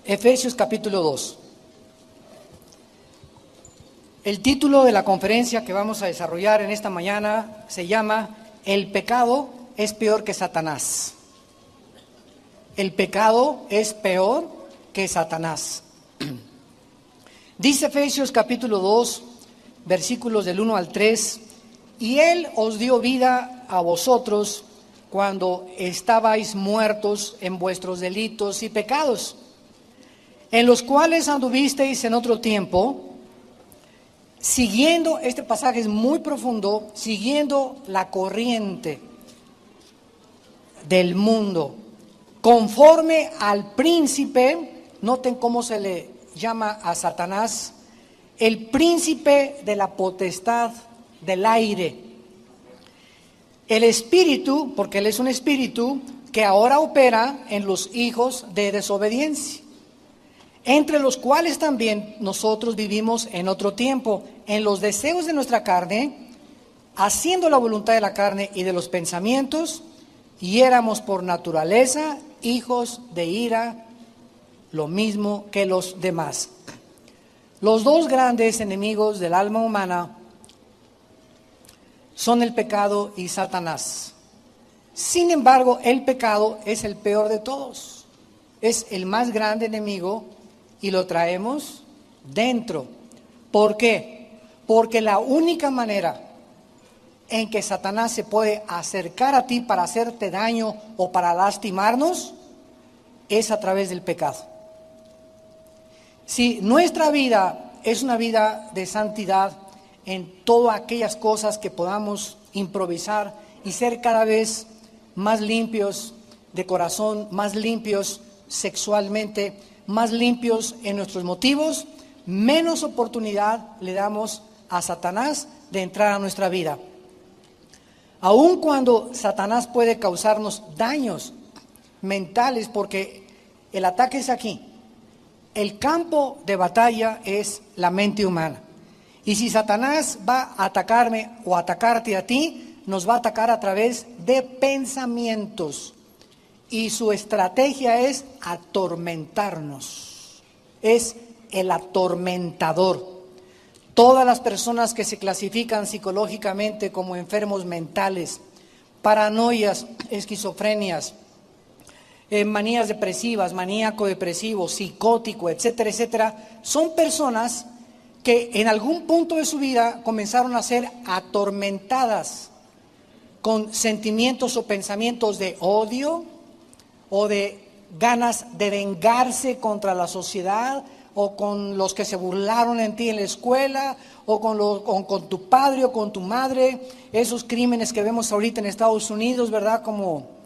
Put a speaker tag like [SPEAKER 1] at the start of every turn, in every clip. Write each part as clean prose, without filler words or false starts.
[SPEAKER 1] Efesios capítulo 2. El título de la conferencia que vamos a desarrollar en esta mañana se llama El pecado es peor que Satanás. El pecado es peor que Satanás. Dice Efesios capítulo 2, versículos del 1 al 3, y Él os dio vida a vosotros cuando estabais muertos en vuestros delitos y pecados, en los cuales anduvisteis en otro tiempo, siguiendo, este pasaje es muy profundo, siguiendo la corriente del mundo, conforme al príncipe, noten cómo se le llama a Satanás, el príncipe de la potestad del aire. El espíritu, porque él es un espíritu, que ahora opera en los hijos de desobediencia, entre los cuales también nosotros vivimos en otro tiempo, en los deseos de nuestra carne, haciendo la voluntad de la carne y de los pensamientos, y éramos por naturaleza hijos de ira, lo mismo que los demás. Los dos grandes enemigos del alma humana son el pecado y Satanás. Sin embargo, el pecado es el peor de todos. Es el más grande enemigo y lo traemos dentro. ¿Por qué? Porque la única manera en que Satanás se puede acercar a ti para hacerte daño o para lastimarnos es a través del pecado. Si nuestra vida es una vida de santidad en todas aquellas cosas que podamos improvisar y ser cada vez más limpios de corazón, más limpios sexualmente, más limpios en nuestros motivos, menos oportunidad le damos a Satanás de entrar a nuestra vida. Aun cuando Satanás puede causarnos daños mentales, porque el ataque es aquí. El campo de batalla es la mente humana. Y si Satanás va a atacarme o atacarte a ti, nos va a atacar a través de pensamientos. Y su estrategia es atormentarnos. Es el atormentador. Todas las personas que se clasifican psicológicamente como enfermos mentales, paranoias, esquizofrenias, manías depresivas, maníaco depresivo, psicótico, etcétera, etcétera, son personas que en algún punto de su vida comenzaron a ser atormentadas con sentimientos o pensamientos de odio o de ganas de vengarse contra la sociedad o con los que se burlaron en ti en la escuela o con tu padre o con tu madre, esos crímenes que vemos ahorita en Estados Unidos, ¿verdad? Como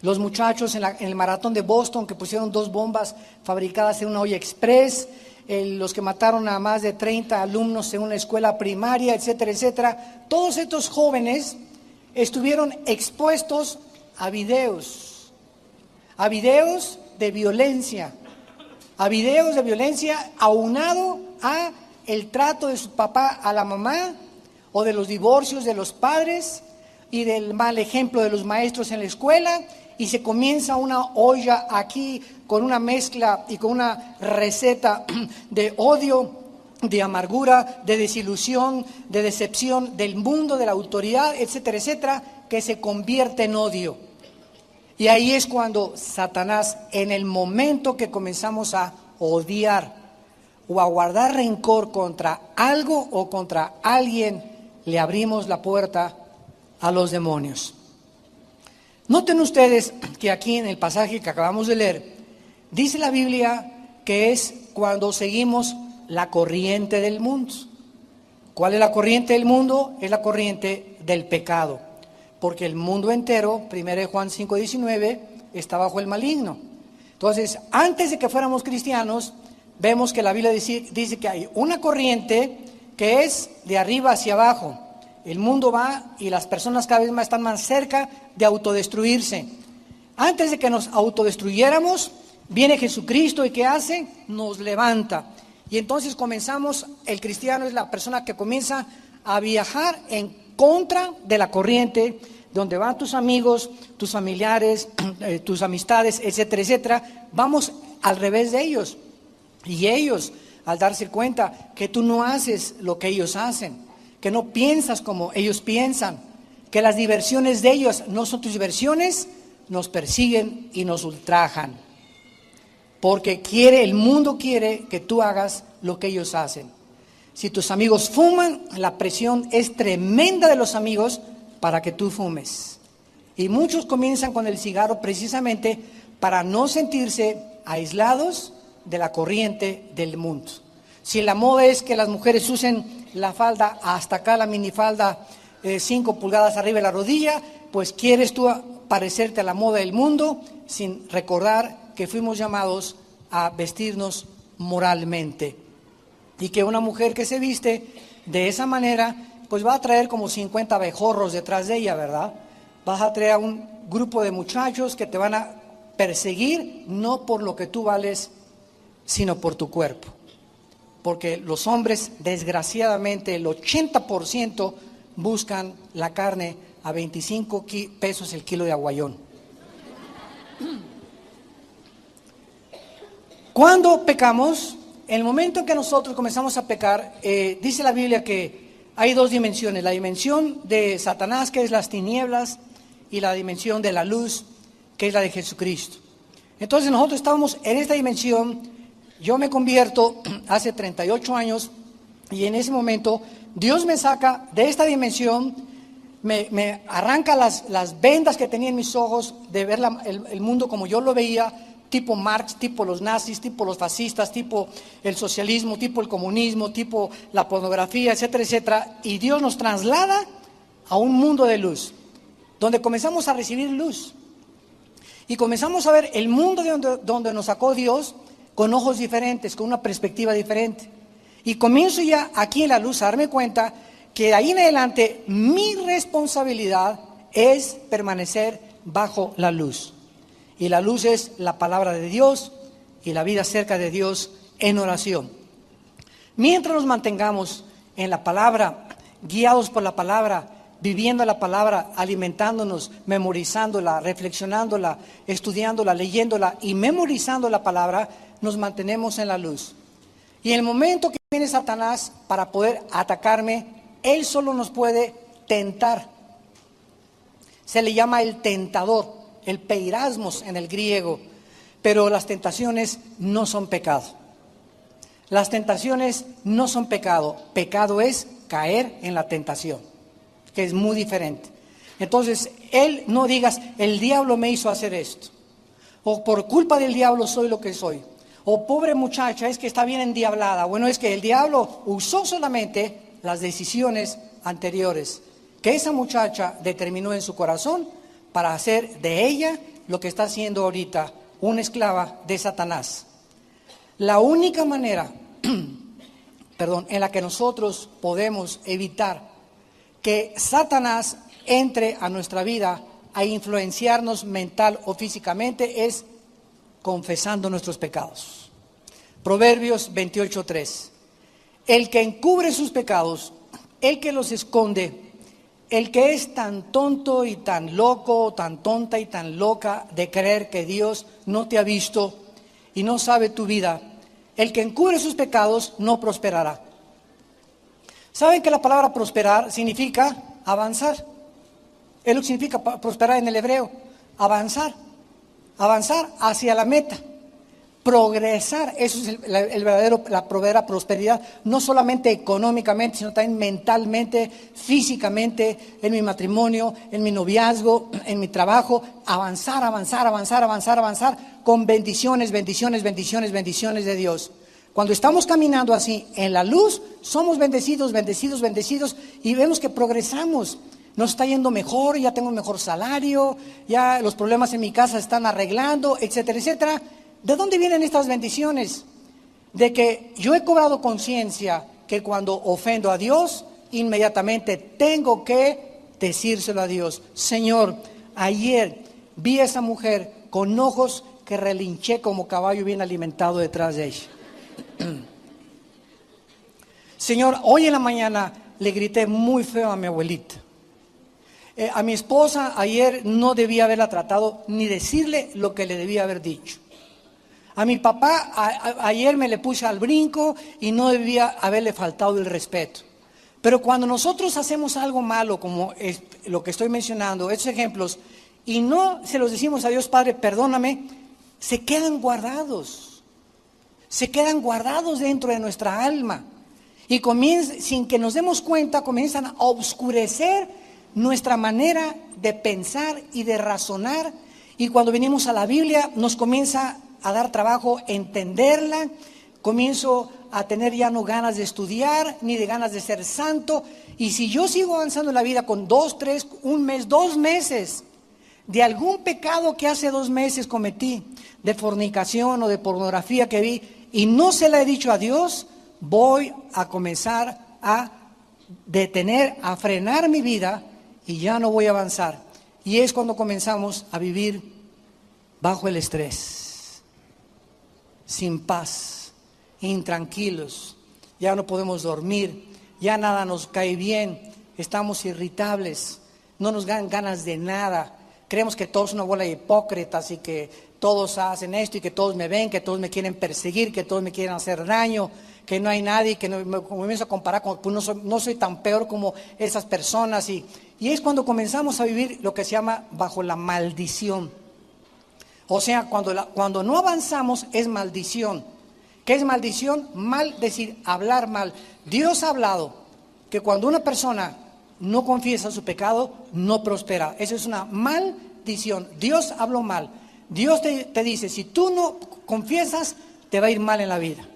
[SPEAKER 1] los muchachos en el maratón de Boston que pusieron 2 bombas fabricadas en una olla express, los que mataron a más de 30 alumnos en una escuela primaria, etcétera, etcétera. Todos estos jóvenes estuvieron expuestos a videos de violencia, aunado a el trato de su papá a la mamá, o de los divorcios de los padres y del mal ejemplo de los maestros en la escuela, y se comienza una olla aquí con una mezcla y con una receta de odio, de amargura, de desilusión, de decepción del mundo, de la autoridad, etcétera, etcétera, que se convierte en odio. Y ahí es cuando Satanás, en el momento que comenzamos a odiar o a guardar rencor contra algo o contra alguien, le abrimos la puerta a los demonios. Noten ustedes que aquí en el pasaje que acabamos de leer, dice la Biblia que es cuando seguimos la corriente del mundo. ¿Cuál es la corriente del mundo? Es la corriente del pecado. Porque el mundo entero, 1 Juan 5:19, está bajo el maligno. Entonces, antes de que fuéramos cristianos, vemos que la Biblia dice que hay una corriente que es de arriba hacia abajo. El mundo va y las personas cada vez más están más cerca de autodestruirse. Antes de que nos autodestruyéramos, viene Jesucristo y ¿qué hace? Nos levanta. Y entonces el cristiano es la persona que comienza a viajar en contra de la corriente, donde van tus amigos, tus familiares, tus amistades, etcétera, etcétera. Vamos al revés de ellos. Y ellos, al darse cuenta que tú no haces lo que ellos hacen, que no piensas como ellos piensan, que las diversiones de ellos no son tus diversiones, nos persiguen y nos ultrajan. Porque el mundo quiere que tú hagas lo que ellos hacen. Si tus amigos fuman, la presión es tremenda de los amigos para que tú fumes. Y muchos comienzan con el cigarro precisamente para no sentirse aislados de la corriente del mundo. Si la moda es que las mujeres usen la falda hasta acá, la minifalda 5 pulgadas arriba de la rodilla, pues quieres tú parecerte a la moda del mundo sin recordar que fuimos llamados a vestirnos moralmente. Y que una mujer que se viste de esa manera, pues va a traer como 50 abejorros detrás de ella, ¿verdad? Vas a traer a un grupo de muchachos que te van a perseguir, no por lo que tú vales, sino por tu cuerpo. Porque los hombres, desgraciadamente, el 80% buscan la carne a 25 pesos el kilo de aguayón. Cuando pecamos, en el momento en que nosotros comenzamos a pecar, dice la Biblia que hay dos dimensiones: la dimensión de Satanás, que es las tinieblas, y la dimensión de la luz, que es la de Jesucristo. Entonces nosotros estábamos en esta dimensión. Yo me convierto hace 38 años y en ese momento Dios me saca de esta dimensión, me arranca las vendas que tenía en mis ojos de ver el mundo como yo lo veía, tipo Marx, tipo los nazis, tipo los fascistas, tipo el socialismo, tipo el comunismo, tipo la pornografía, etcétera, etcétera. Y Dios nos traslada a un mundo de luz, donde comenzamos a recibir luz. Y comenzamos a ver el mundo donde nos sacó Dios con ojos diferentes, con una perspectiva diferente. Y comienzo ya aquí en la luz a darme cuenta que de ahí en adelante mi responsabilidad es permanecer bajo la luz. Y la luz es la palabra de Dios y la vida cerca de Dios en oración. Mientras nos mantengamos en la palabra, guiados por la palabra, viviendo la palabra, alimentándonos, memorizándola, reflexionándola, estudiándola, leyéndola y memorizando la palabra, nos mantenemos en la luz. Y en el momento que viene Satanás para poder atacarme, él solo nos puede tentar. Se le llama el tentador, el peirasmos en el griego, pero las tentaciones no son pecado. Las tentaciones no son pecado. Pecado es caer en la tentación, que es muy diferente. Entonces, no digas, el diablo me hizo hacer esto, o por culpa del diablo soy lo que soy, o pobre muchacha, es que está bien endiablada. Bueno, es que el diablo usó solamente las decisiones anteriores que esa muchacha determinó en su corazón para hacer de ella lo que está haciendo ahorita, una esclava de Satanás. La única manera, en la que nosotros podemos evitar que Satanás entre a nuestra vida a influenciarnos mental o físicamente es confesando nuestros pecados. Proverbios 28:3. El que encubre sus pecados, el que los esconde, el que es tan tonto y tan loco, tan tonta y tan loca de creer que Dios no te ha visto y no sabe tu vida, el que encubre sus pecados no prosperará. ¿Saben que la palabra prosperar significa avanzar? Es lo que significa prosperar en el hebreo, avanzar hacia la meta, progresar. Eso es la verdadera prosperidad, no solamente económicamente, sino también mentalmente, físicamente, en mi matrimonio, en mi noviazgo, en mi trabajo. Avanzar con bendiciones de Dios. Cuando estamos caminando así en la luz, somos bendecidos y vemos que progresamos. Nos está yendo mejor, ya tengo un mejor salario, ya los problemas en mi casa se están arreglando, etcétera, etcétera. ¿De dónde vienen estas bendiciones? De que yo he cobrado conciencia que cuando ofendo a Dios, inmediatamente tengo que decírselo a Dios. Señor, ayer vi a esa mujer con ojos que relinché como caballo bien alimentado detrás de ella. Señor, hoy en la mañana le grité muy feo a mi abuelita. A mi esposa ayer no debía haberla tratado ni decirle lo que le debía haber dicho. A mi papá ayer me le puse al brinco y no debía haberle faltado el respeto. Pero cuando nosotros hacemos algo malo, como es lo que estoy mencionando, estos ejemplos, y no se los decimos a Dios, Padre, perdóname, se quedan guardados dentro de nuestra alma. Y sin que nos demos cuenta, comienzan a oscurecer nuestra manera de pensar y de razonar. Y cuando venimos a la Biblia, nos comienza a dar trabajo entenderla. Comienzo a tener ya no ganas de estudiar, ni de ganas de ser santo. Y si yo sigo avanzando en la vida con 2, 3, un mes, 2 meses, de algún pecado que hace 2 meses cometí, de fornicación o de pornografía que vi, y no se la he dicho a Dios, voy a comenzar a detener, a frenar mi vida y ya no voy a avanzar. Y es cuando comenzamos a vivir bajo el estrés, sin paz, intranquilos, ya no podemos dormir, ya nada nos cae bien, estamos irritables, no nos dan ganas de nada, creemos que todos son una bola de hipócritas y que todos hacen esto y que todos me ven, que todos me quieren perseguir, que todos me quieren hacer daño, que no hay nadie, que no, me comienzo a comparar con, pues no soy tan peor como esas personas y es cuando comenzamos a vivir lo que se llama bajo la maldición. O sea, cuando no avanzamos es maldición. ¿Qué es maldición? Mal, decir, hablar mal. Dios ha hablado que cuando una persona no confiesa su pecado, no prospera. Eso es una maldición. Dios habló mal. Dios te dice, si tú no confiesas, te va a ir mal en la vida.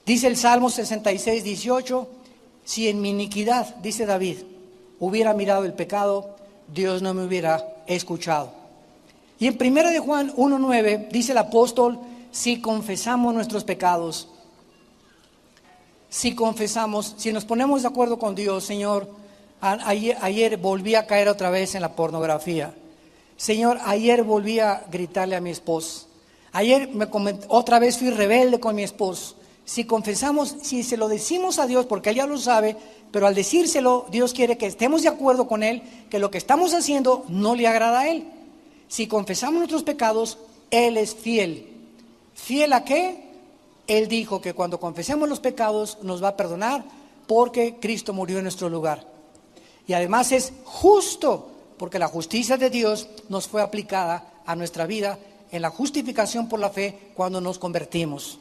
[SPEAKER 1] Dice el Salmo 66, 18, si en mi iniquidad, dice David, hubiera mirado el pecado, Dios no me hubiera escuchado. Y en 1 de Juan 1:9 dice el apóstol, si confesamos nuestros pecados, si nos ponemos de acuerdo con Dios, Señor, ayer volví a caer otra vez en la pornografía. Señor, ayer volví a gritarle a mi esposo. Ayer otra vez fui rebelde con mi esposo. Si confesamos, si se lo decimos a Dios, porque Él ya lo sabe, pero al decírselo, Dios quiere que estemos de acuerdo con Él, que lo que estamos haciendo no le agrada a Él. Si confesamos nuestros pecados, Él es fiel. ¿Fiel a qué? Él dijo que cuando confesemos los pecados nos va a perdonar porque Cristo murió en nuestro lugar. Y además es justo, porque la justicia de Dios nos fue aplicada a nuestra vida en la justificación por la fe cuando nos convertimos.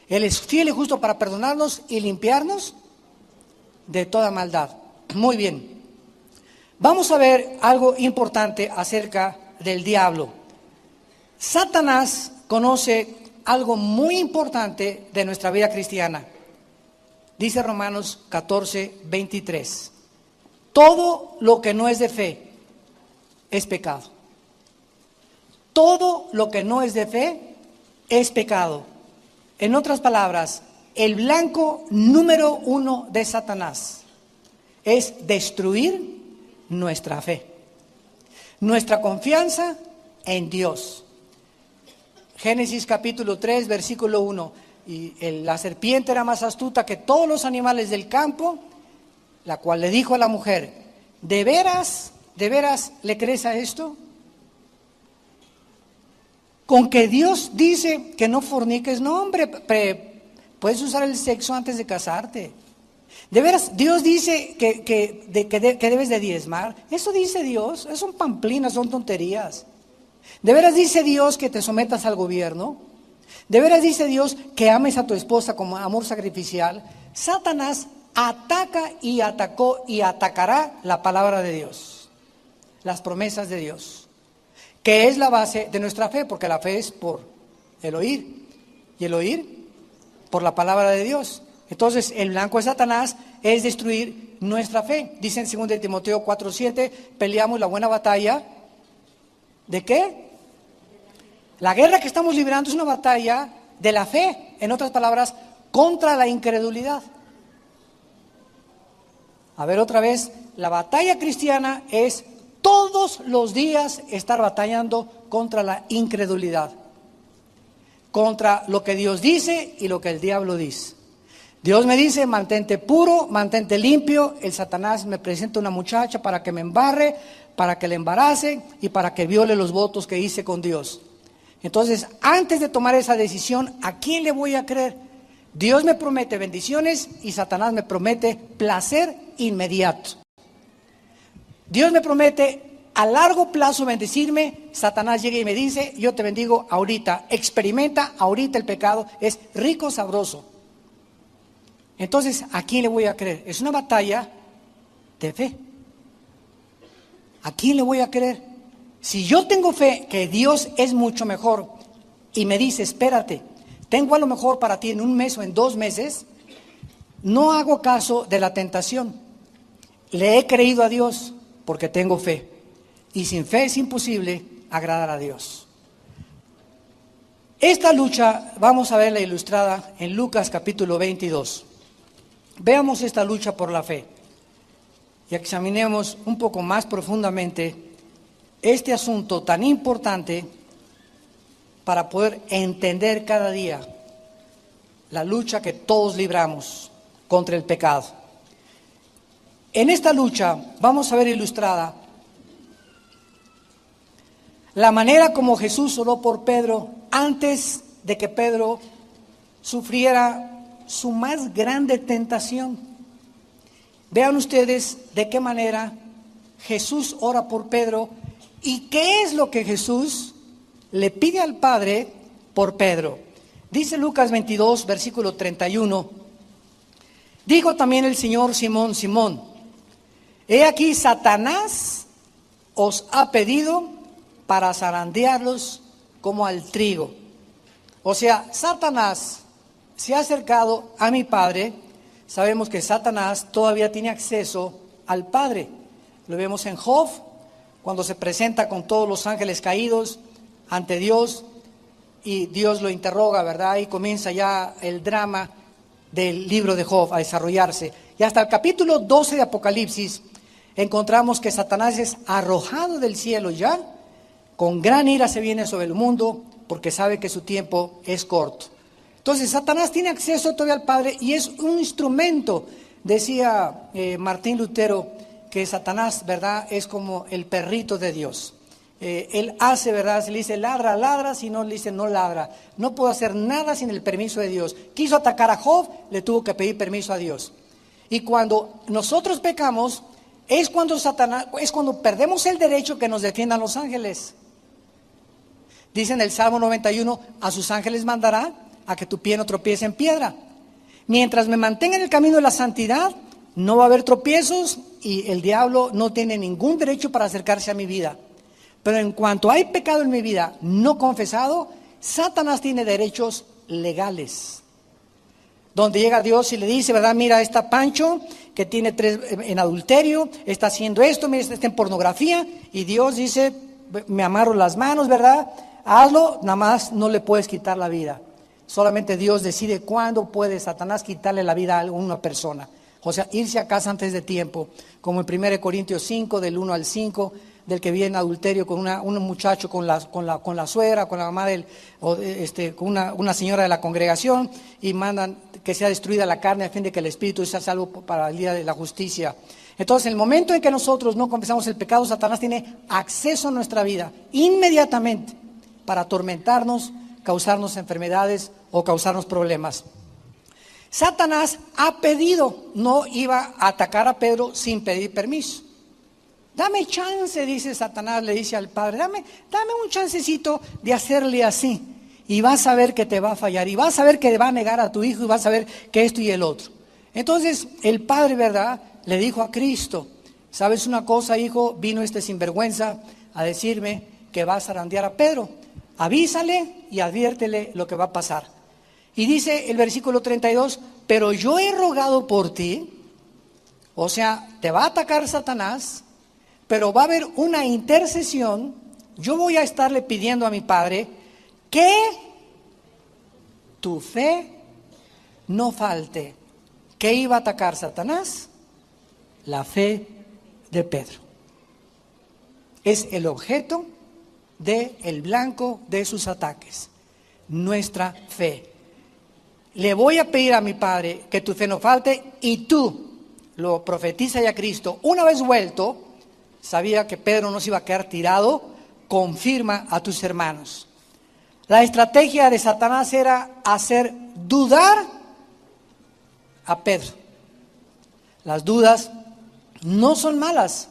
[SPEAKER 1] Él es fiel y justo para perdonarnos y limpiarnos de toda maldad. Muy bien. Vamos a ver algo importante acerca del diablo. Satanás conoce algo muy importante de nuestra vida cristiana. Dice Romanos 14, 23. Todo lo que no es de fe es pecado. Todo lo que no es de fe es pecado. En otras palabras, el blanco número 1 de Satanás es destruir nuestra fe, nuestra confianza en Dios. Génesis capítulo 3, versículo 1. Y la serpiente era más astuta que todos los animales del campo, la cual le dijo a la mujer, ¿de veras le crees a esto? Con que Dios dice que no forniques, no hombre, puedes usar el sexo antes de casarte. De veras, Dios dice que debes de diezmar. Eso dice Dios, son pamplinas, son tonterías. De veras dice Dios que te sometas al gobierno. De veras dice Dios que ames a tu esposa como amor sacrificial. Satanás ataca y atacó y atacará la palabra de Dios, las promesas de Dios, que es la base de nuestra fe, porque la fe es por el oír y el oír por la palabra de Dios. Entonces el blanco de Satanás es destruir nuestra fe. Dice en 2 de Timoteo 4:7, peleamos la buena batalla. ¿De qué? La guerra que estamos librando es una batalla de la fe, en otras palabras, contra la incredulidad. A ver otra vez, la batalla cristiana es todos los días estar batallando contra la incredulidad, contra lo que Dios dice y lo que el diablo dice. Dios me dice, mantente puro, mantente limpio. El Satanás me presenta una muchacha para que me embarre, para que le embarace y para que viole los votos que hice con Dios. Entonces, antes de tomar esa decisión, ¿a quién le voy a creer? Dios me promete bendiciones y Satanás me promete placer inmediato. Dios me promete a largo plazo bendecirme, Satanás llega y me dice, yo te bendigo ahorita, experimenta ahorita el pecado, es rico, sabroso. Entonces, ¿a quién le voy a creer? Es una batalla de fe. ¿A quién le voy a creer? Si yo tengo fe que Dios es mucho mejor y me dice, espérate, tengo a lo mejor para ti en 1 mes o en 2 meses, no hago caso de la tentación. Le he creído a Dios porque tengo fe. Y sin fe es imposible agradar a Dios. Esta lucha vamos a verla ilustrada en Lucas capítulo 22. Veamos esta lucha por la fe y examinemos un poco más profundamente este asunto tan importante para poder entender cada día la lucha que todos libramos contra el pecado. En esta lucha vamos a ver ilustrada la manera como Jesús oró por Pedro antes de que Pedro sufriera su más grande tentación. Vean ustedes de qué manera Jesús ora por Pedro y qué es lo que Jesús le pide al Padre por Pedro. Dice Lucas 22, versículo 31. Dijo también el Señor: Simón, Simón, he aquí Satanás os ha pedido para zarandearlos como al trigo. O sea, Satanás se ha acercado a mi Padre. Sabemos que Satanás todavía tiene acceso al Padre. Lo vemos en Job, cuando se presenta con todos los ángeles caídos ante Dios y Dios lo interroga, ¿verdad? Y comienza ya el drama del libro de Job a desarrollarse. Y hasta el capítulo 12 de Apocalipsis encontramos que Satanás es arrojado del cielo ya. Con gran ira se viene sobre el mundo porque sabe que su tiempo es corto. Entonces Satanás tiene acceso todavía al Padre y es un instrumento. Decía Martín Lutero que Satanás, ¿verdad?, es como el perrito de Dios. Él hace, ¿verdad? Si le dice ladra, ladra, si no le dice no ladra. No puedo hacer nada sin el permiso de Dios. Quiso atacar a Job, le tuvo que pedir permiso a Dios. Y cuando nosotros pecamos, es cuando perdemos el derecho que nos defiendan los ángeles. Dice en el Salmo 91, a sus ángeles mandará a que tu pie no tropiece en piedra. Mientras me mantenga en el camino de la santidad, no va a haber tropiezos y el diablo no tiene ningún derecho para acercarse a mi vida. Pero en cuanto hay pecado en mi vida no confesado, Satanás tiene derechos legales. Donde llega Dios y le dice, ¿verdad? Mira, está Pancho, que tiene 3 en adulterio, está haciendo esto, mira, está en pornografía. Y Dios dice, me amarro las manos, ¿verdad? Hazlo, nada más no le puedes quitar la vida. Solamente Dios decide cuándo puede Satanás quitarle la vida a una persona. O sea, irse a casa antes de tiempo, como en 1 Corintios 5, del 1 al 5, del que viene en adulterio con un muchacho, con la suegra, con la mamá con una señora de la congregación, y mandan que sea destruida la carne a fin de que el espíritu sea salvo para el día de la justicia. Entonces, en el momento en que nosotros no confesamos el pecado, Satanás tiene acceso a nuestra vida inmediatamente para atormentarnos, causarnos enfermedades o causarnos problemas. Satanás ha pedido, no iba a atacar a Pedro sin pedir permiso. Dame chance, dice Satanás, le dice al Padre, dame un chancecito de hacerle así. Y vas a ver que te va a fallar, y vas a ver que va a negar a tu hijo, y vas a ver que esto y el otro. Entonces el Padre, ¿verdad?, le dijo a Cristo, ¿sabes una cosa, hijo? Vino este sinvergüenza a decirme que va a zarandear a Pedro. Avísale y adviértele lo que va a pasar. Y dice el versículo 32, pero yo he rogado por ti. O sea, te va a atacar Satanás, pero va a haber una intercesión. Yo voy a estarle pidiendo a mi Padre que tu fe no falte. ¿Qué iba a atacar Satanás? La fe de Pedro. Es el objeto del blanco de sus ataques, nuestra fe. Le voy a pedir a mi Padre que tu fe no falte, y tú lo profetiza ya Cristo. Una vez vuelto, sabía que Pedro no se iba a quedar tirado, confirma a tus hermanos. La estrategia de Satanás era hacer dudar a Pedro. Las dudas no son malas,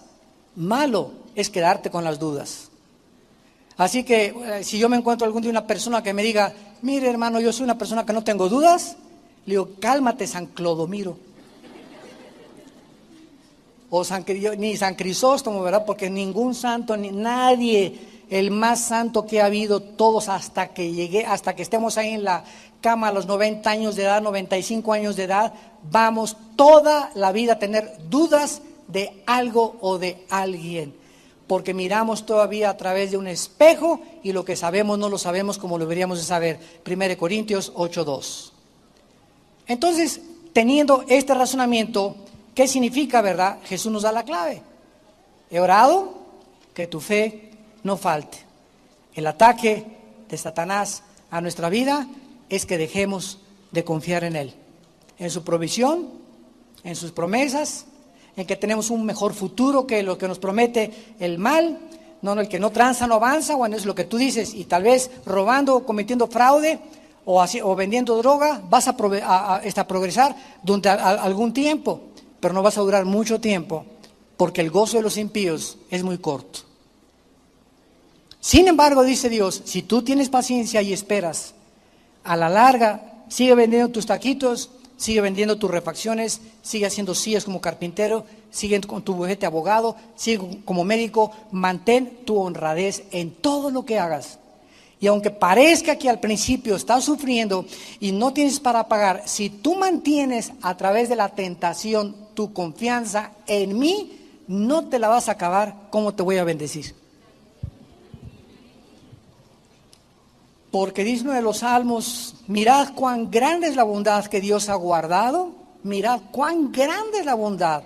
[SPEAKER 1] malo es quedarte con las dudas. Así que si yo me encuentro algún día una persona que me diga, mire hermano, yo soy una persona que no tengo dudas, le digo, cálmate San Clodomiro. O ni San Crisóstomo, ¿verdad? Porque ningún santo, ni nadie, el más santo que ha habido, todos hasta que estemos ahí en la cama a los 90 años de edad, 95 años de edad, vamos toda la vida a tener dudas de algo o de alguien. Porque miramos todavía a través de un espejo y lo que sabemos no lo sabemos como lo deberíamos de saber. 1 Corintios 8:2. Entonces, teniendo este razonamiento, ¿qué significa, verdad? Jesús nos da la clave. He orado que tu fe no falte. El ataque de Satanás a nuestra vida es que dejemos de confiar en Él, en su provisión, en sus promesas, en que tenemos un mejor futuro que lo que nos promete el mal, no el que no tranza, no avanza, bueno, es lo que tú dices, y tal vez robando o cometiendo fraude o vendiendo droga, vas a progresar durante algún tiempo, pero no vas a durar mucho tiempo, porque el gozo de los impíos es muy corto. Sin embargo, dice Dios, si tú tienes paciencia y esperas, a la larga, sigue vendiendo tus taquitos, sigue vendiendo tus refacciones, sigue haciendo sillas como carpintero, sigue con tu bufete abogado, sigue como médico, mantén tu honradez en todo lo que hagas. Y aunque parezca que al principio estás sufriendo y no tienes para pagar, si tú mantienes a través de la tentación tu confianza en mí, no te la vas a acabar, ¿cómo te voy a bendecir? Porque dice uno de los salmos, mirad cuán grande es la bondad que Dios ha guardado, mirad cuán grande es la bondad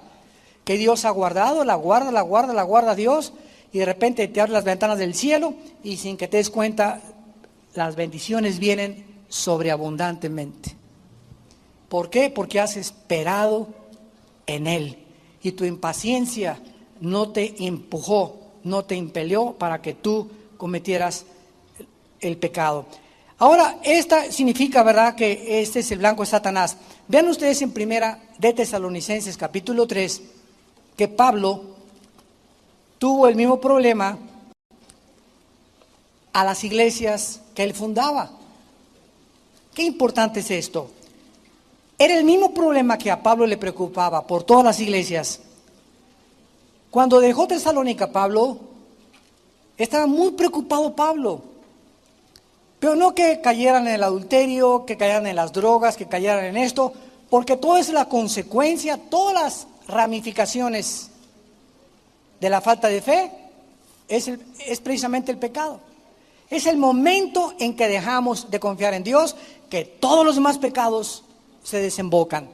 [SPEAKER 1] que Dios ha guardado, la guarda Dios, y de repente te abre las ventanas del cielo y sin que te des cuenta, las bendiciones vienen sobreabundantemente. ¿Por qué? Porque has esperado en Él y tu impaciencia no te empujó, no te impelió para que tú cometieras el pecado. Ahora, esta significa, ¿verdad?, que este es el blanco de Satanás. Vean ustedes en primera de Tesalonicenses capítulo 3, que Pablo tuvo el mismo problema a las iglesias que él fundaba. Qué importante es esto. Era el mismo problema que a Pablo le preocupaba por todas las iglesias. Cuando dejó Tesalónica, Pablo estaba muy preocupado Pablo. Pero no que cayeran en el adulterio, que cayeran en las drogas, que cayeran en esto, porque todo es la consecuencia, todas las ramificaciones de la falta de fe es precisamente el pecado. Es el momento en que dejamos de confiar en Dios que todos los demás pecados se desembocan.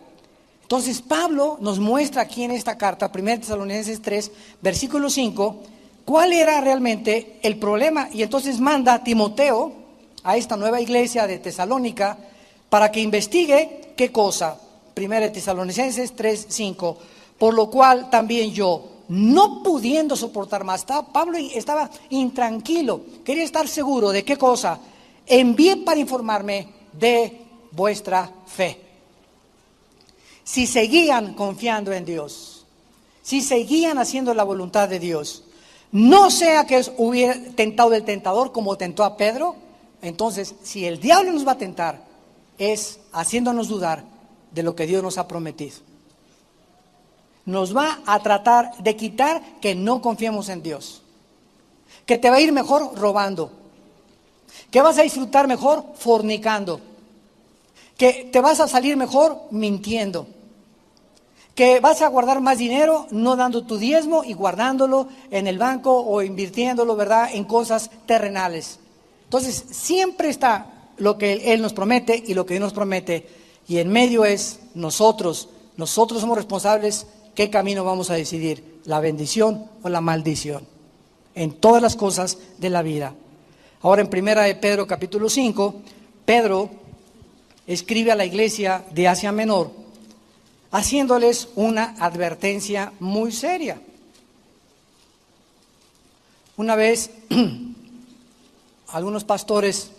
[SPEAKER 1] Entonces Pablo nos muestra aquí en esta carta, 1 Tesalonicenses 3, versículo 5, cuál era realmente el problema. Y entonces manda a Timoteo a esta nueva iglesia de Tesalónica para que investigue qué cosa. 1 Tesalonicenses 3, 5, por lo cual también yo, no pudiendo soportar más, Pablo estaba intranquilo, quería estar seguro de qué cosa, envié para informarme de vuestra fe. Si seguían confiando en Dios, si seguían haciendo la voluntad de Dios, no sea que hubiera tentado el tentador como tentó a Pedro. Entonces, si el diablo nos va a tentar, es haciéndonos dudar de lo que Dios nos ha prometido. Nos va a tratar de quitar que no confiemos en Dios. Que te va a ir mejor robando. Que vas a disfrutar mejor fornicando. Que te vas a salir mejor mintiendo. Que vas a guardar más dinero no dando tu diezmo y guardándolo en el banco o invirtiéndolo, ¿verdad?, en cosas terrenales. Entonces, siempre está lo que Él nos promete y lo que Dios nos promete. Y en medio es nosotros somos responsables qué camino vamos a decidir, la bendición o la maldición, en todas las cosas de la vida. Ahora en 1 de Pedro capítulo 5, Pedro escribe a la iglesia de Asia Menor, haciéndoles una advertencia muy seria. Una vez algunos pastores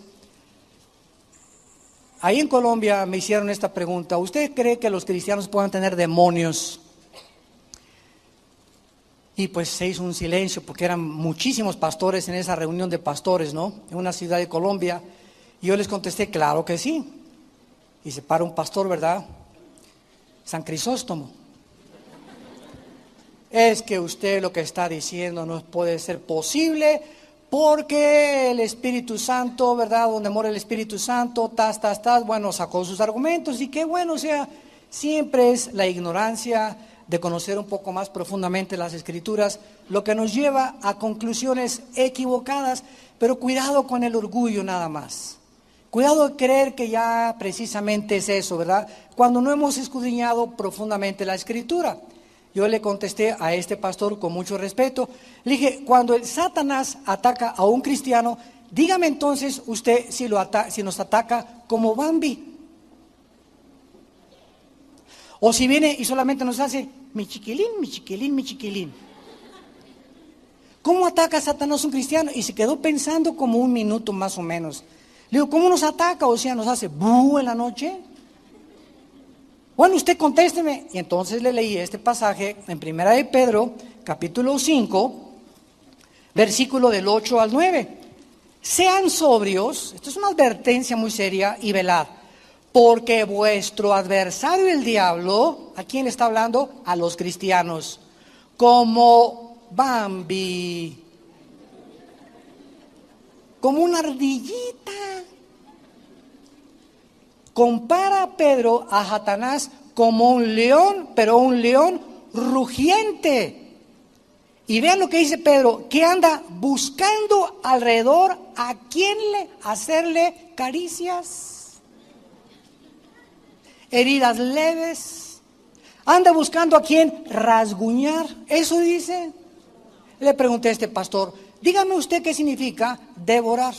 [SPEAKER 1] Ahí en Colombia me hicieron esta pregunta: ¿usted cree que los cristianos puedan tener demonios? Y pues se hizo un silencio porque eran muchísimos pastores en esa reunión de pastores, ¿no? En una ciudad de Colombia. Y yo les contesté, claro que sí. Y se para un pastor, ¿verdad? San Crisóstomo. Es que usted lo que está diciendo no puede ser posible porque el Espíritu Santo, ¿verdad? Donde mora el Espíritu Santo, bueno, sacó sus argumentos y qué bueno, o sea, siempre es la ignorancia de conocer un poco más profundamente las Escrituras lo que nos lleva a conclusiones equivocadas, pero cuidado con el orgullo nada más. Cuidado de creer que ya precisamente es eso, ¿verdad? Cuando no hemos escudriñado profundamente la Escritura. Yo le contesté a este pastor con mucho respeto, le dije, cuando el Satanás ataca a un cristiano, dígame entonces usted si nos ataca como Bambi. O si viene y solamente nos hace, mi chiquilín, mi chiquilín, mi chiquilín. ¿Cómo ataca Satanás a un cristiano? Y se quedó pensando como un minuto más o menos. Le digo, ¿cómo nos ataca? O sea, ¿nos hace bú en la noche? Bueno, usted contésteme. Y entonces le leí este pasaje en Primera de Pedro, capítulo 5, versículo del 8 al 9. Sean sobrios, esto es una advertencia muy seria, y velad, porque vuestro adversario el diablo, ¿a quién le está hablando? A los cristianos, como Bambi, como una ardillita. Compara a Pedro a Satanás como un león, pero un león rugiente. Y vean lo que dice Pedro, que anda buscando alrededor a quién hacerle caricias, heridas leves. Anda buscando a quién rasguñar. Eso dice. Le pregunté a este pastor, dígame usted qué significa devorar.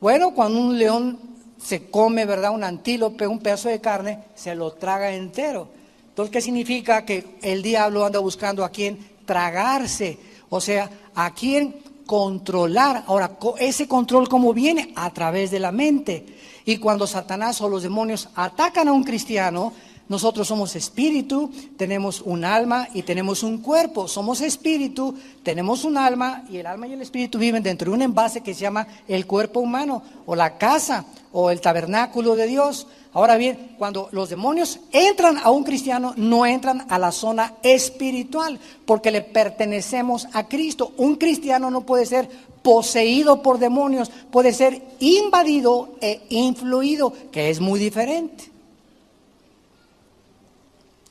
[SPEAKER 1] Bueno, cuando un león se come, ¿verdad? Un antílope, un pedazo de carne, se lo traga entero. Entonces, ¿qué significa? Que el diablo anda buscando a quién tragarse, o sea, a quién controlar. Ahora, ese control, ¿cómo viene? A través de la mente. Y cuando Satanás o los demonios atacan a un cristiano, nosotros somos espíritu, tenemos un alma y tenemos un cuerpo. Somos espíritu, tenemos un alma, y el alma y el espíritu viven dentro de un envase que se llama el cuerpo humano, o la casa, o el tabernáculo de Dios. Ahora bien, cuando los demonios entran a un cristiano, no entran a la zona espiritual, porque le pertenecemos a Cristo. Un cristiano no puede ser poseído por demonios, puede ser invadido e influido, que es muy diferente.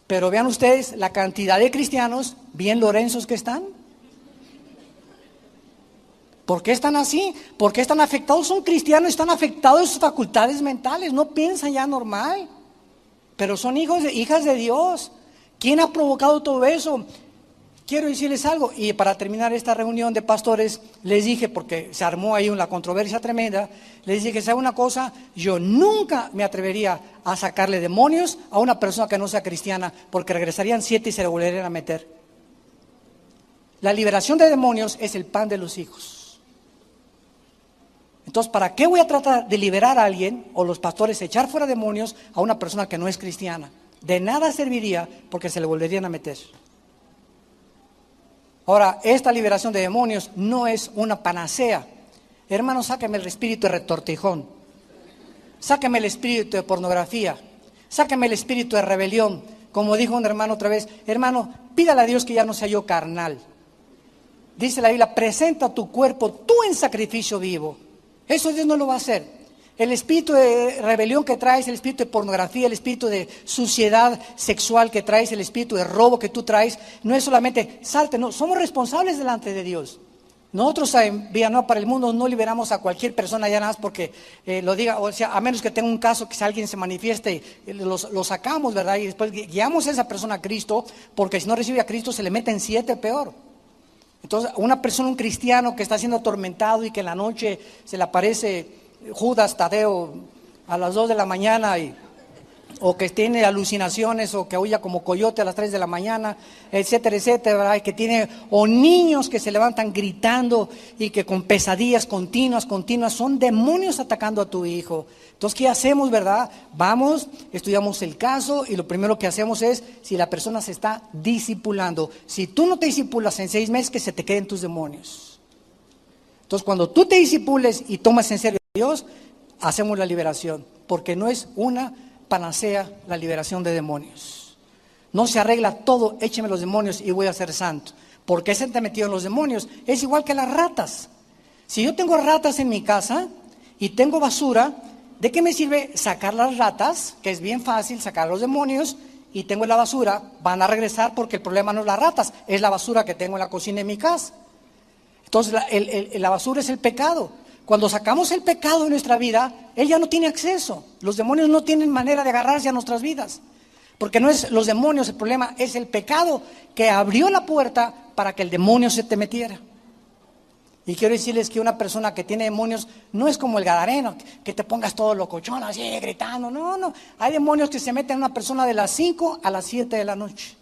[SPEAKER 1] Pero vean ustedes la cantidad de cristianos bien lorenzos que están. ¿Por qué están así? ¿Por qué están afectados? Son cristianos, están afectados en sus facultades mentales, no piensan ya normal, pero son hijas de Dios. ¿Quién ha provocado todo eso? Quiero decirles algo, y para terminar esta reunión de pastores, les dije, porque se armó ahí una controversia tremenda, les dije, ¿sabe una cosa? Yo nunca me atrevería a sacarle demonios a una persona que no sea cristiana, porque regresarían 7 y se le volverían a meter. La liberación de demonios es el pan de los hijos. Entonces, ¿para qué voy a tratar de liberar a alguien, o los pastores, echar fuera demonios a una persona que no es cristiana? De nada serviría, porque se le volverían a meter. Ahora, esta liberación de demonios no es una panacea. Hermano, sáqueme el espíritu de retortijón, sáqueme el espíritu de pornografía, sáqueme el espíritu de rebelión. Como dijo un hermano otra vez, hermano, pídale a Dios que ya no sea yo carnal. Dice la Biblia, presenta tu cuerpo tú en sacrificio vivo. Eso Dios no lo va a hacer. El espíritu de rebelión que traes, el espíritu de pornografía, el espíritu de suciedad sexual que traes, el espíritu de robo que tú traes, no es solamente salte, no, somos responsables delante de Dios. Nosotros en Villanueva para el Mundo no liberamos a cualquier persona ya nada más porque lo diga, o sea, a menos que tenga un caso que si alguien se manifieste, lo sacamos, ¿verdad? Y después guiamos a esa persona a Cristo, porque si no recibe a Cristo se le meten 7 peor. Entonces, una persona, un cristiano que está siendo atormentado y que en la noche se le aparece Judas Tadeo a las 2 de la mañana y o que tiene alucinaciones, o que aúlla como coyote a las 3 de la mañana, etcétera, etcétera, ¿verdad? Que tiene, o niños que se levantan gritando y que con pesadillas continuas, son demonios atacando a tu hijo. Entonces, ¿qué hacemos, verdad? Vamos, estudiamos el caso y lo primero que hacemos es, si la persona se está discipulando, si tú no te discipulas en 6 meses, que se te queden tus demonios. Entonces, cuando tú te discipules y tomas en serio a Dios, hacemos la liberación, porque no es una panacea la liberación de demonios. No se arregla todo, écheme los demonios y voy a ser santo. ¿Por qué se te metido en los demonios? Es igual que las ratas. Si yo tengo ratas en mi casa y tengo basura, ¿de qué me sirve sacar las ratas? Que es bien fácil sacar los demonios, y tengo la basura, van a regresar porque el problema no es las ratas, es la basura que tengo en la cocina de mi casa. Entonces la basura es el pecado. Cuando sacamos el pecado de nuestra vida, él ya no tiene acceso. Los demonios no tienen manera de agarrarse a nuestras vidas. Porque no es los demonios el problema, es el pecado que abrió la puerta para que el demonio se te metiera. Y quiero decirles que una persona que tiene demonios no es como el gadareno, que te pongas todo locochón así gritando. No. Hay demonios que se meten en una persona de las 5 a las 7 de la noche.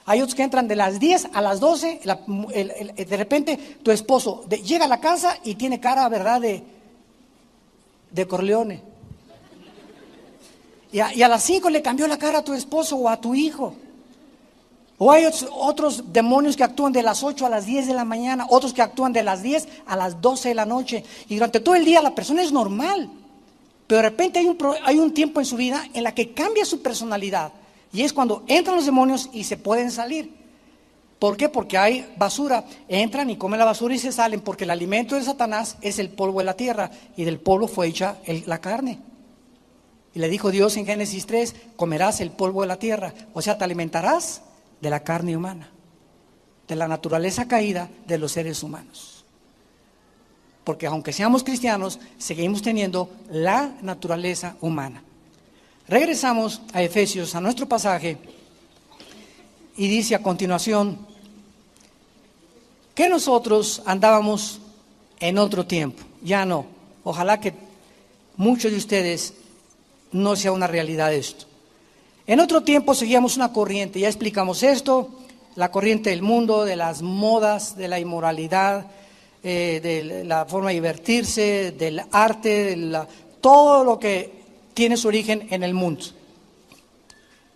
[SPEAKER 1] Hay otros que entran de las 10 a las 12, de repente tu esposo llega a la casa y tiene cara, ¿verdad?, de Corleone. Y a las 5 le cambió la cara a tu esposo o a tu hijo. O hay otros demonios que actúan de las 8 a las 10 de la mañana, otros que actúan de las 10 a las 12 de la noche. Y durante todo el día la persona es normal, pero de repente hay un tiempo en su vida en la que cambia su personalidad. Y es cuando entran los demonios y se pueden salir. ¿Por qué? Porque hay basura. Entran y comen la basura y se salen, porque el alimento de Satanás es el polvo de la tierra, y del polvo fue hecha la carne. Y le dijo Dios en Génesis 3, comerás el polvo de la tierra. O sea, te alimentarás de la carne humana, de la naturaleza caída de los seres humanos. Porque aunque seamos cristianos, seguimos teniendo la naturaleza humana. Regresamos a Efesios, a nuestro pasaje, y dice a continuación que nosotros andábamos en otro tiempo. Ya no. Ojalá que muchos de ustedes no sea una realidad esto. En otro tiempo seguíamos una corriente, ya explicamos esto, la corriente del mundo, de las modas, de la inmoralidad, de la forma de divertirse, del arte, todo lo que tiene su origen en el mundo.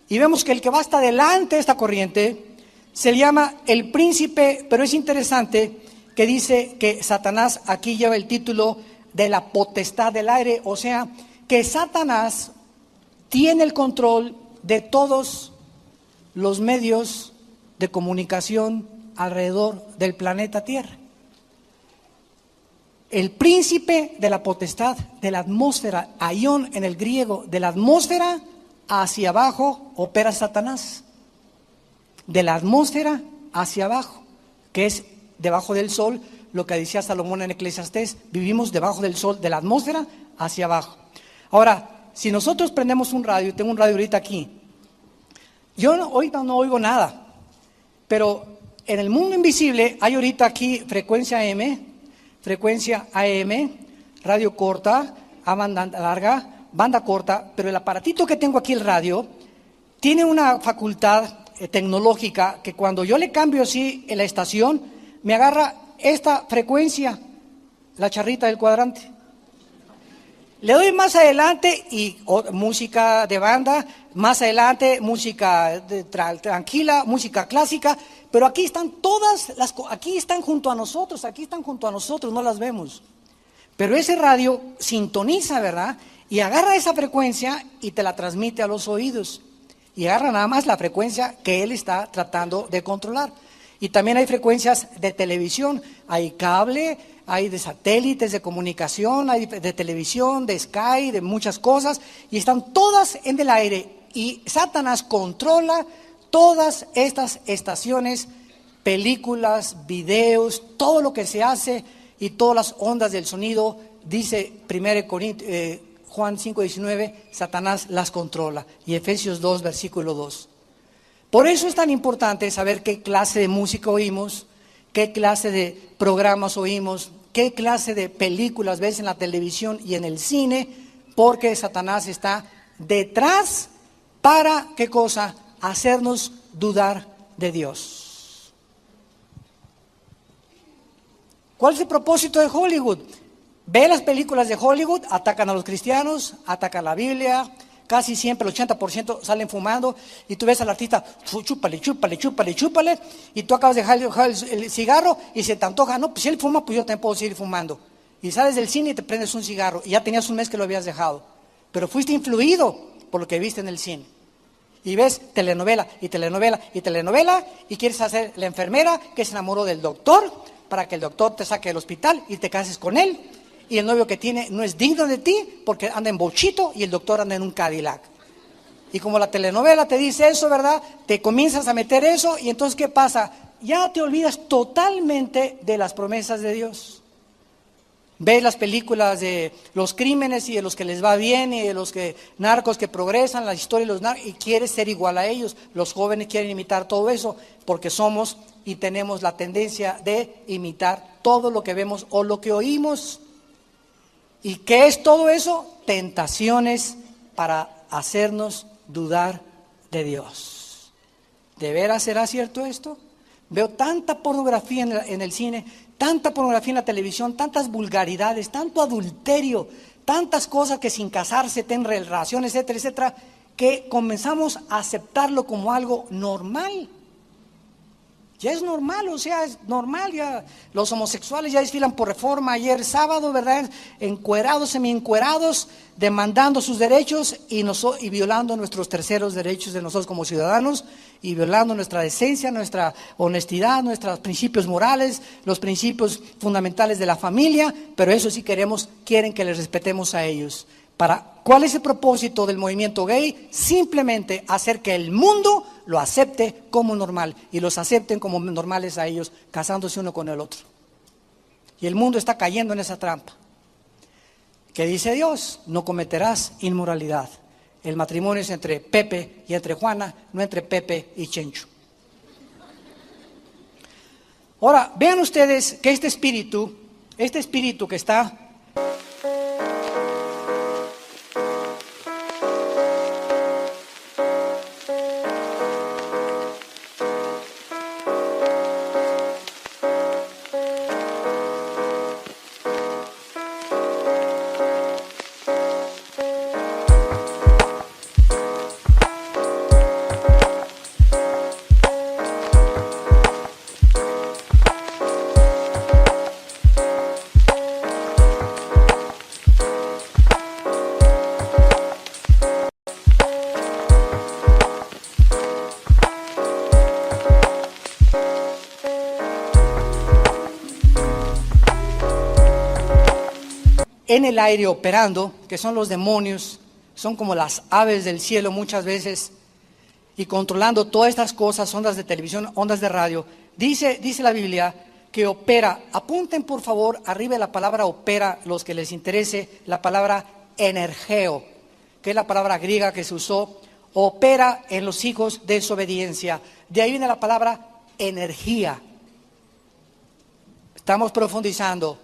[SPEAKER 1] Y vemos que el que va hasta delante de esta corriente se llama el príncipe, pero es interesante que dice que Satanás aquí lleva el título de la potestad del aire, o sea, que Satanás tiene el control de todos los medios de comunicación alrededor del planeta Tierra. El príncipe de la potestad de la atmósfera, aión en el griego, de la atmósfera hacia abajo opera Satanás. De la atmósfera hacia abajo, que es debajo del sol, lo que decía Salomón en Eclesiastés, vivimos debajo del sol, de la atmósfera hacia abajo. Ahora, si nosotros prendemos un radio, tengo un radio ahorita aquí, yo ahorita no oigo nada, pero en el mundo invisible hay ahorita aquí frecuencia M, frecuencia AM, radio corta, a banda larga, banda corta, pero el aparatito que tengo aquí, el radio, tiene una facultad tecnológica que cuando yo le cambio así en la estación, me agarra esta frecuencia, la charrita del cuadrante. Le doy más adelante y música de banda, más adelante música tranquila, música clásica, pero aquí están todas aquí están junto a nosotros, no las vemos. Pero ese radio sintoniza, ¿verdad? Y agarra esa frecuencia y te la transmite a los oídos. Y agarra nada más la frecuencia que él está tratando de controlar. Y también hay frecuencias de televisión, hay cable, hay de satélites de comunicación, hay de televisión, de Sky, de muchas cosas, y están todas en el aire. Y Satanás controla todas estas estaciones, películas, videos, todo lo que se hace y todas las ondas del sonido, dice 1 Juan 5:19, Satanás las controla. Y Efesios 2, versículo 2. Por eso es tan importante saber qué clase de música oímos, qué clase de programas oímos, qué clase de películas ves en la televisión y en el cine, porque Satanás está detrás ¿Para qué cosa? Hacernos dudar de Dios. ¿Cuál es el propósito de Hollywood? Ve las películas de Hollywood, atacan a los cristianos, atacan la Biblia, casi siempre el 80% salen fumando, y tú ves al artista, chúpale, chúpale, chúpale, chúpale, y tú acabas de dejar el cigarro y se te antoja, no, pues si él fuma, pues yo también puedo seguir fumando. Y sales del cine y te prendes un cigarro, y ya tenías un mes que lo habías dejado, pero fuiste influido por lo que viste en el cine. Y ves telenovela, y telenovela, y telenovela, y quieres hacer la enfermera que se enamoró del doctor, para que el doctor te saque del hospital y te cases con él. Y el novio que tiene no es digno de ti porque anda en bochito y el doctor anda en un Cadillac. Y como la telenovela te dice eso, ¿verdad? Te comienzas a meter eso y entonces ¿qué pasa? Ya te olvidas totalmente de las promesas de Dios. Ves las películas de los crímenes y de los que les va bien y de los narcos que progresan, la historia de los narcos, y quieres ser igual a ellos. Los jóvenes quieren imitar todo eso porque somos y tenemos la tendencia de imitar todo lo que vemos o lo que oímos. ¿Y qué es todo eso? Tentaciones para hacernos dudar de Dios. ¿De veras será cierto esto? Veo tanta pornografía en el cine, tanta pornografía en la televisión, tantas vulgaridades, tanto adulterio, tantas cosas que sin casarse tienen relaciones, etcétera, etcétera, que comenzamos a aceptarlo como algo normal. Ya es normal, o sea, es normal, ya los homosexuales ya desfilan por Reforma ayer sábado, ¿verdad? Encuerados, semi-encuerados, demandando sus derechos y violando nuestros terceros derechos de nosotros como ciudadanos, y violando nuestra decencia, nuestra honestidad, nuestros principios morales, los principios fundamentales de la familia, pero eso sí quieren que les respetemos a ellos. ¿Cuál es el propósito del movimiento gay? Simplemente hacer que el mundo lo acepte como normal y los acepten como normales a ellos, casándose uno con el otro. Y el mundo está cayendo en esa trampa. ¿Qué dice Dios? No cometerás inmoralidad. El matrimonio es entre Pepe y entre Juana, no entre Pepe y Chencho. Ahora, vean ustedes que este espíritu que está... en el aire operando, que son los demonios, son como las aves del cielo muchas veces, y controlando todas estas cosas, ondas de televisión, ondas de radio. Dice la Biblia que opera. Apunten por favor arriba de la palabra opera, los que les interese, la palabra energeo, que es la palabra griega que se usó, opera en los hijos de desobediencia. De ahí viene la palabra energía. Estamos profundizando.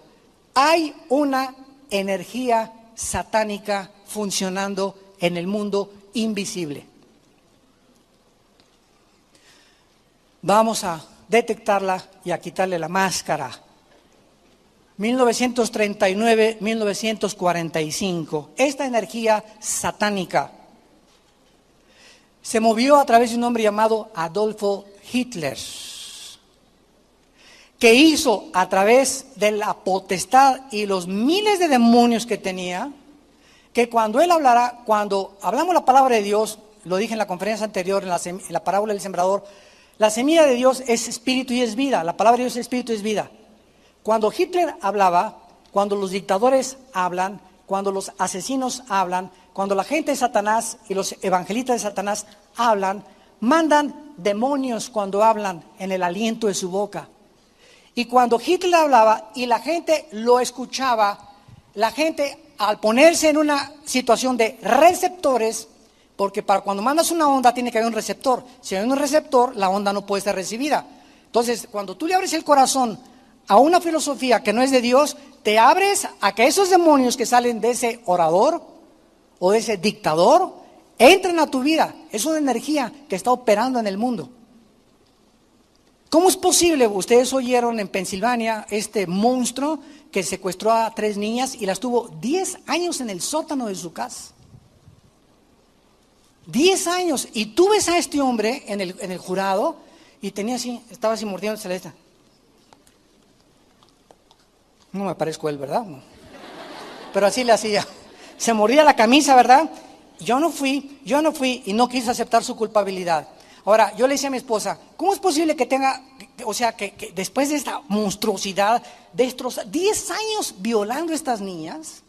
[SPEAKER 1] Hay una energía satánica funcionando en el mundo invisible. Vamos a detectarla y a quitarle la máscara. 1939-1945, esta energía satánica se movió a través de un hombre llamado Adolfo Hitler, que hizo a través de la potestad y los miles de demonios que tenía, que cuando él hablara, cuando hablamos la palabra de Dios, lo dije en la conferencia anterior, en la parábola del sembrador, la semilla de Dios es espíritu y es vida, la palabra de Dios es espíritu y es vida. Cuando Hitler hablaba, cuando los dictadores hablan, cuando los asesinos hablan, cuando la gente de Satanás y los evangelistas de Satanás hablan, mandan demonios cuando hablan en el aliento de su boca. Y cuando Hitler hablaba y la gente lo escuchaba, la gente al ponerse en una situación de receptores, porque para cuando mandas una onda tiene que haber un receptor. Si hay un receptor, la onda no puede ser recibida. Entonces, cuando tú le abres el corazón a una filosofía que no es de Dios, te abres a que esos demonios que salen de ese orador o de ese dictador entran a tu vida. Es una energía que está operando en el mundo. ¿Cómo es posible? Ustedes oyeron en Pensilvania este monstruo que secuestró a 3 niñas y las tuvo 10 años en el sótano de su casa. 10 años. Y tú ves a este hombre en el jurado y tenía así, estaba así mordiéndose la esta. No me parezco a él, ¿verdad? No. Pero así le hacía. Se mordía la camisa, ¿verdad? Yo no fui y no quise aceptar su culpabilidad. Ahora, yo le decía a mi esposa, ¿cómo es posible que tenga, o sea, que después de esta monstruosidad, destrozar 10 años violando a estas niñas?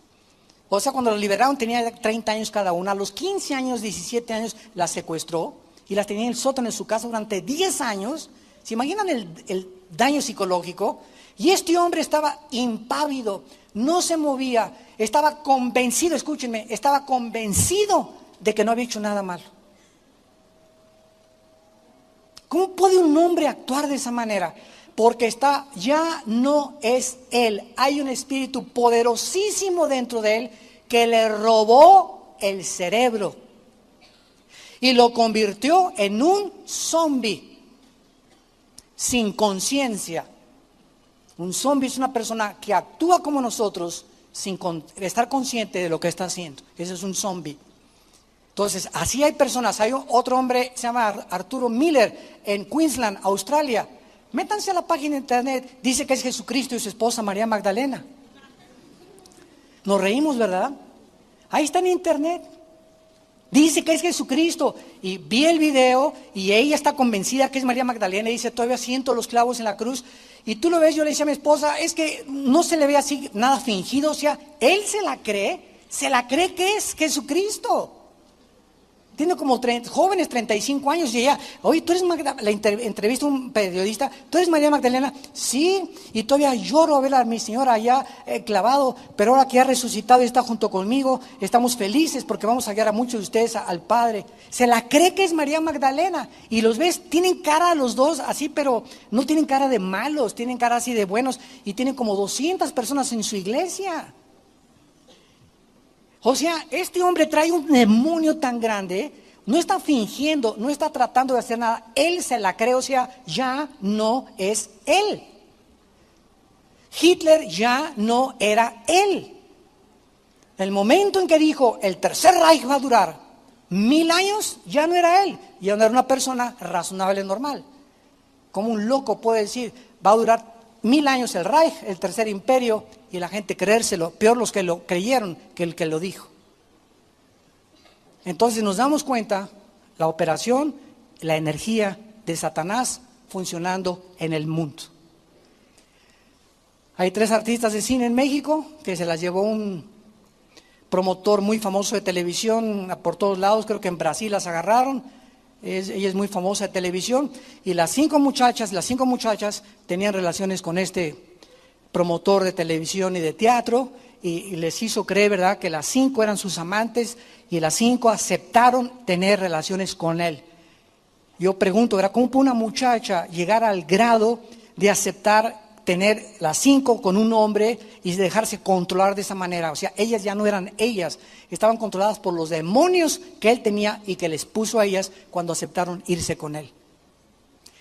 [SPEAKER 1] O sea, cuando las liberaron tenía 30 años cada una, a los 15 años, 17 años las secuestró y las tenía en el sótano de su casa durante 10 años. ¿Se imaginan el daño psicológico? Y este hombre estaba impávido, no se movía, estaba convencido, escúchenme, estaba convencido de que no había hecho nada malo. ¿Cómo puede un hombre actuar de esa manera? Porque ya no es él. Hay un espíritu poderosísimo dentro de él que le robó el cerebro y lo convirtió en un zombie sin conciencia. Un zombie es una persona que actúa como nosotros sin estar consciente de lo que está haciendo. Ese es un zombie. Entonces, así hay personas. Hay otro hombre, se llama Arturo Miller, en Queensland, Australia. Métanse a la página de internet, dice que es Jesucristo y su esposa María Magdalena. Nos reímos, ¿verdad? Ahí está en internet. Dice que es Jesucristo. Y vi el video y ella está convencida que es María Magdalena y dice, todavía siento los clavos en la cruz. Y tú lo ves, yo le decía a mi esposa, es que no se le ve así nada fingido. O sea, él se la cree que es Jesucristo. Tiene como jóvenes, 35 años, y ella, oye, tú eres Magdalena, le entrevista a un periodista, ¿tú eres María Magdalena? Sí, y todavía lloro a ver a mi señora allá clavado, pero ahora que ha resucitado y está junto conmigo, estamos felices porque vamos a guiar a muchos de ustedes al Padre. Se la cree que es María Magdalena, y los ves, tienen cara los dos así, pero no tienen cara de malos, tienen cara así de buenos, y tienen como 200 personas en su iglesia. O sea, este hombre trae un demonio tan grande, no está fingiendo, no está tratando de hacer nada, él se la cree, o sea, ya no es él. Hitler ya no era él. El momento en que dijo, el tercer Reich va a durar 1000 años, ya no era él, ya no era una persona razonable, normal. Como un loco puede decir, va a durar 1000 años el Reich, el tercer imperio, y la gente creérselo, peor los que lo creyeron que el que lo dijo. Entonces nos damos cuenta, la operación, la energía de Satanás funcionando en el mundo. Hay 3 artistas de cine en México que se las llevó un promotor muy famoso de televisión por todos lados, creo que en Brasil las agarraron. Ella es muy famosa de televisión y las 5 muchachas tenían relaciones con este promotor de televisión y de teatro y les hizo creer, ¿verdad?, que las 5 eran sus amantes y las 5 aceptaron tener relaciones con él. Yo pregunto, ¿verdad?, ¿cómo puede una muchacha llegar al grado de aceptar tener las 5 con un hombre y dejarse controlar de esa manera? O sea, ellas ya no eran ellas, estaban controladas por los demonios que él tenía y que les puso a ellas cuando aceptaron irse con él.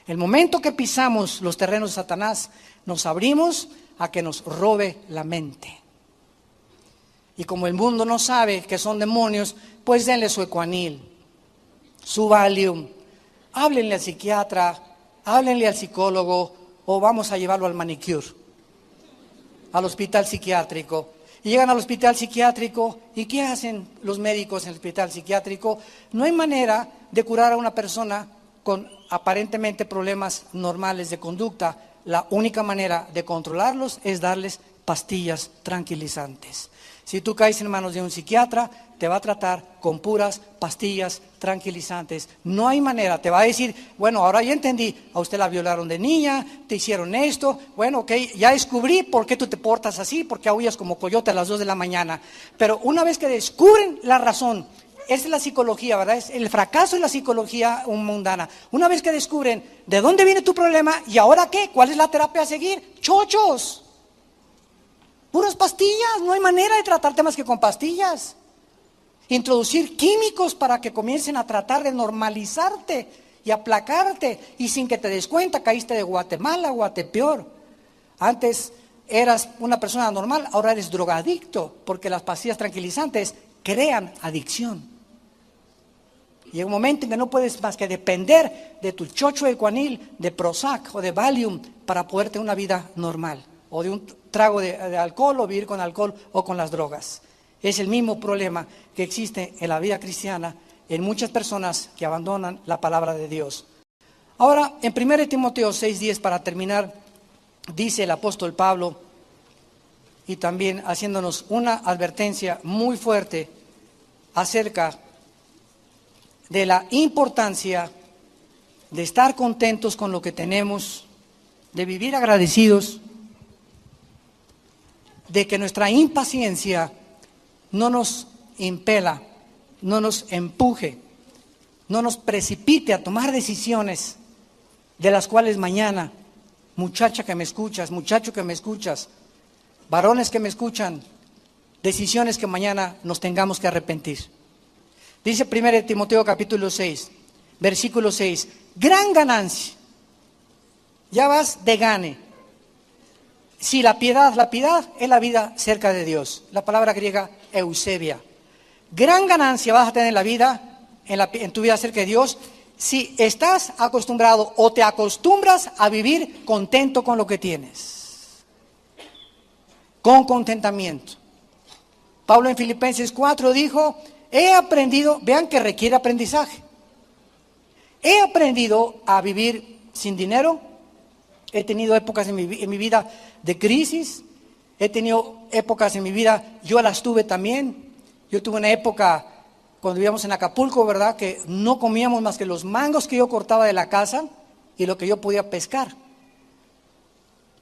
[SPEAKER 1] El momento que pisamos los terrenos de Satanás, nos abrimos a que nos robe la mente. Y como el mundo no sabe que son demonios, pues denle su Ecuanil, su Valium, háblenle al psiquiatra, háblenle al psicólogo, o vamos a llevarlo al manicure, al hospital psiquiátrico. Y llegan al hospital psiquiátrico, ¿y qué hacen los médicos en el hospital psiquiátrico? No hay manera de curar a una persona con aparentemente problemas normales de conducta. La única manera de controlarlos es darles pastillas tranquilizantes. Si tú caes en manos de un psiquiatra, te va a tratar con puras pastillas tranquilizantes. No hay manera, te va a decir, bueno, ahora ya entendí, a usted la violaron de niña, te hicieron esto, bueno, ok, ya descubrí por qué tú te portas así, porque aullas como coyote a las 2 de la mañana. Pero una vez que descubren la razón, esa es la psicología, ¿verdad? Es el fracaso de la psicología mundana. Una vez que descubren de dónde viene tu problema y ahora qué, cuál es la terapia a seguir, chochos. Puras pastillas, no hay manera de tratarte más que con pastillas. introducir químicos para que comiencen a tratar de normalizarte y aplacarte, y sin que te des cuenta caíste de Guatemala o a peor. Antes eras una persona normal, ahora eres drogadicto, porque las pastillas tranquilizantes crean adicción. Llega un momento en que no puedes más que depender de tu chocho de Cuanil, de Prozac o de Valium para poder tener una vida normal, o de un trago de alcohol, o vivir con alcohol o con las drogas. Es el mismo problema que existe en la vida cristiana en muchas personas que abandonan la palabra de Dios. Ahora, en 1 Timoteo 6:10, para terminar, dice el apóstol Pablo, y también haciéndonos una advertencia muy fuerte acerca de la importancia de estar contentos con lo que tenemos, de vivir agradecidos, de que nuestra impaciencia no nos impela, no nos empuje, no nos precipite a tomar decisiones de las cuales mañana, muchacha que me escuchas, muchacho que me escuchas, varones que me escuchan, decisiones que mañana nos tengamos que arrepentir. Dice 1 Timoteo capítulo 6, versículo 6, gran ganancia, ya vas de gane. Sí, la piedad es la vida cerca de Dios, la palabra griega eusebia. Gran ganancia vas a tener en la vida, en tu vida cerca de Dios, si estás acostumbrado o te acostumbras a vivir contento con lo que tienes, con contentamiento. Pablo en Filipenses 4 dijo, he aprendido, vean que requiere aprendizaje, he aprendido a vivir sin dinero. He tenido épocas en mi vida de crisis, he tenido épocas en mi vida, yo las tuve también. Yo tuve una época cuando vivíamos en Acapulco, ¿verdad?, que no comíamos más que los mangos que yo cortaba de la casa y lo que yo podía pescar.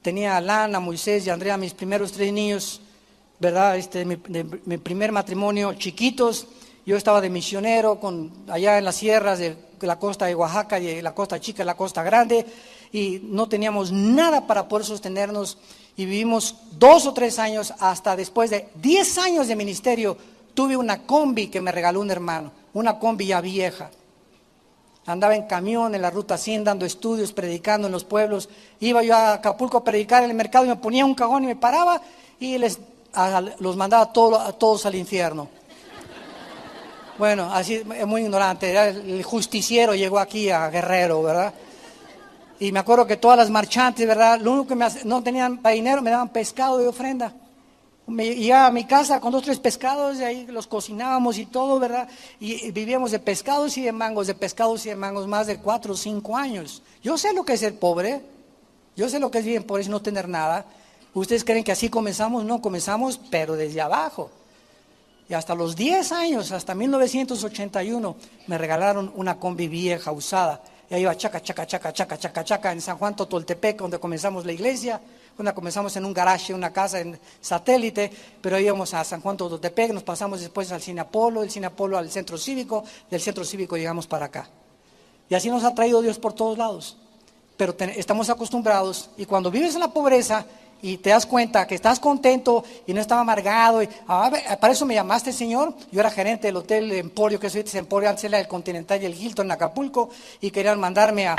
[SPEAKER 1] Tenía a Lana, Moisés y Andrea, mis primeros 3 niños, ¿verdad?, mi primer matrimonio, chiquitos. Yo estaba de misionero allá en las sierras de la costa de Oaxaca, y la costa chica, la costa grande, y no teníamos nada para poder sostenernos, y vivimos 2 o 3 años, hasta después de 10 años de ministerio, tuve una combi que me regaló un hermano, una combi ya vieja. Andaba en camión en la ruta 100 dando estudios, predicando en los pueblos. Iba yo a Acapulco a predicar en el mercado y me ponía un cajón y me paraba y los mandaba a todos al infierno. Bueno, así es muy ignorante, era el justiciero llegó aquí a Guerrero, ¿verdad? Y me acuerdo que todas las marchantes, ¿verdad?, lo único que no tenían para dinero, me daban pescado de ofrenda. Me llegaba a mi casa con 2 o 3 pescados, y ahí los cocinábamos y todo, ¿verdad? Y vivíamos de pescados y de mangos, más de 4 o 5 años. Yo sé lo que es ser pobre, yo sé lo que es bien pobre y no tener nada. ¿Ustedes creen que así comenzamos? No, comenzamos, pero desde abajo. Y hasta los 10 años, hasta 1981, me regalaron una combi vieja, usada. Y ahí iba chaca, chaca, chaca, chaca, chaca, chaca, en San Juan Totoltepec, donde comenzamos la iglesia. Cuando comenzamos en un garaje, una casa en Satélite, pero íbamos a San Juan Totoltepec, nos pasamos después al Cine Apolo, del Cine Apolo al Centro Cívico, del Centro Cívico llegamos para acá. Y así nos ha traído Dios por todos lados. Pero estamos acostumbrados, y cuando vives en la pobreza y te das cuenta que estás contento y no estás amargado, para eso me llamaste, Señor. Yo era gerente del Hotel Emporio, que soy Emporio, antes era el Continental y el Hilton en Acapulco, y querían mandarme a...